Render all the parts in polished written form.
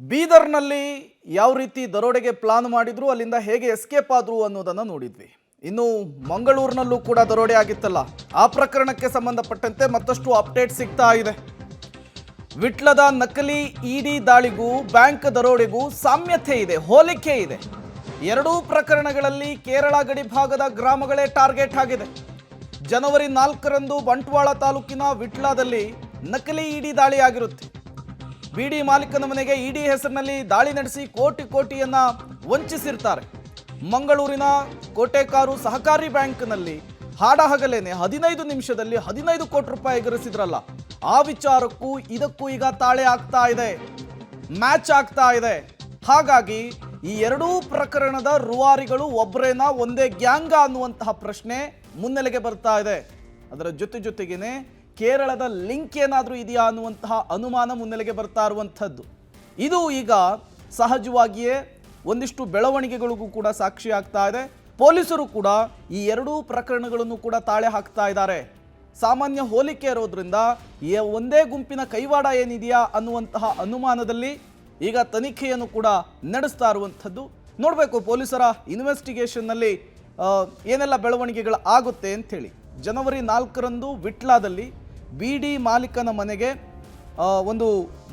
ಬೀದರ್ನಲ್ಲಿ ಯಾವ ರೀತಿ ದರೋಡೆಗೆ ಪ್ಲಾನ್ ಮಾಡಿದ್ರು, ಅಲ್ಲಿಂದ ಹೇಗೆ ಎಸ್ಕೇಪ್ ಆದ್ರು ಅನ್ನೋದನ್ನು ನೋಡಿದ್ವಿ. ಇನ್ನು ಮಂಗಳೂರಿನಲ್ಲೂ ಕೂಡ ದರೋಡೆ ಆಗಿತ್ತಲ್ಲ, ಆ ಪ್ರಕರಣಕ್ಕೆ ಸಂಬಂಧಪಟ್ಟಂತೆ ಮತ್ತಷ್ಟು ಅಪ್ಡೇಟ್ ಸಿಗ್ತಾ ಇದೆ. ವಿಟ್ಲದ ನಕಲಿ ಇಡಿ ದಾಳಿಗೂ ಬ್ಯಾಂಕ್ ದರೋಡೆಗೂ ಸಾಮ್ಯತೆ ಇದೆ, ಹೋಲಿಕೆ ಇದೆ. ಎರಡೂ ಪ್ರಕರಣಗಳಲ್ಲಿ ಕೇರಳ ಗಡಿ ಭಾಗದ ಗ್ರಾಮಗಳೇ ಟಾರ್ಗೆಟ್ ಆಗಿದೆ. ಜನವರಿ 4ರಂದು ಬಂಟ್ವಾಳ ತಾಲೂಕಿನ ವಿಟ್ಲದಲ್ಲಿ ನಕಲಿ ಇಡಿ ದಾಳಿ ಆಗಿರುತ್ತೆ. ಬಿಡಿ ಮಾಲೀಕನ ಮನೆಗೆ ಇಡಿ ಹೆಸರಿನಲ್ಲಿ ದಾಳಿ ನಡೆಸಿ ಕೋಟಿಯನ್ನ ವಂಚಿಸಿರ್ತಾರೆ. ಮಂಗಳೂರಿನ ಕೋಟೆಕಾರು ಸಹಕಾರಿ ಬ್ಯಾಂಕ್ನಲ್ಲಿ ಹಾಡಹಗಲೇನೆ 15 ನಿಮಿಷದಲ್ಲಿ 15 ಕೋಟಿ ರೂಪಾಯಿ ಎಗರಿಸಿದ್ರಲ್ಲ, ಆ ವಿಚಾರಕ್ಕೂ ಇದಕ್ಕೂ ಈಗ ತಾಳೆ ಆಗ್ತಾ ಇದೆ, ಮ್ಯಾಚ್ ಆಗ್ತಾ ಇದೆ. ಹಾಗಾಗಿ ಈ ಎರಡೂ ಪ್ರಕರಣದ ರೂವಾರಿಗಳು ಒಬ್ಬರೇನಾ, ಒಂದೇ ಗ್ಯಾಂಗ ಅನ್ನುವಂತಹ ಪ್ರಶ್ನೆ ಮುನ್ನೆಲೆಗೆ ಬರ್ತಾ ಇದೆ. ಅದರ ಜೊತೆಗೇನೆ ಕೇರಳದ ಲಿಂಕ್ ಏನಾದರೂ ಇದೆಯಾ ಅನ್ನುವಂತಹ ಅನುಮಾನ ಮುನ್ನೆಲೆಗೆ ಬರ್ತಾ ಇರುವಂಥದ್ದು. ಇದು ಈಗ ಸಹಜವಾಗಿಯೇ ಒಂದಿಷ್ಟು ಬೆಳವಣಿಗೆಗಳಿಗೂ ಕೂಡ ಸಾಕ್ಷಿ ಆಗ್ತಾ ಇದೆ. ಪೊಲೀಸರು ಕೂಡ ಈ ಎರಡೂ ಪ್ರಕರಣಗಳನ್ನು ಕೂಡ ತಾಳೆ ಹಾಕ್ತಾ ಇದ್ದಾರೆ. ಸಾಮಾನ್ಯ ಹೋಲಿಕೆ ಇರೋದ್ರಿಂದ ಒಂದೇ ಗುಂಪಿನ ಕೈವಾಡ ಏನಿದೆಯಾ ಅನ್ನುವಂತಹ ಅನುಮಾನದಲ್ಲಿ ಈಗ ತನಿಖೆಯನ್ನು ಕೂಡ ನಡೆಸ್ತಾ ಇರುವಂಥದ್ದು. ನೋಡಬೇಕು ಪೊಲೀಸರ ಇನ್ವೆಸ್ಟಿಗೇಷನ್ನಲ್ಲಿ ಏನೆಲ್ಲ ಬೆಳವಣಿಗೆಗಳು ಆಗುತ್ತೆ ಅಂಥೇಳಿ. ಜನವರಿ 4ರಂದು ವಿಟ್ಲಾದಲ್ಲಿ ಬಿಡಿ ಮಾಲೀಕನ ಮನೆಗೆ ಒಂದು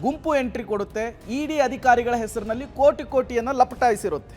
ಗುಂಪು ಎಂಟ್ರಿ ಕೊಡುತ್ತೆ. ಇಡಿ ಅಧಿಕಾರಿಗಳ ಹೆಸರಿನಲ್ಲಿ ಕೋಟಿಯನ್ನು ಲಪಟಾಯಿಸಿರುತ್ತೆ.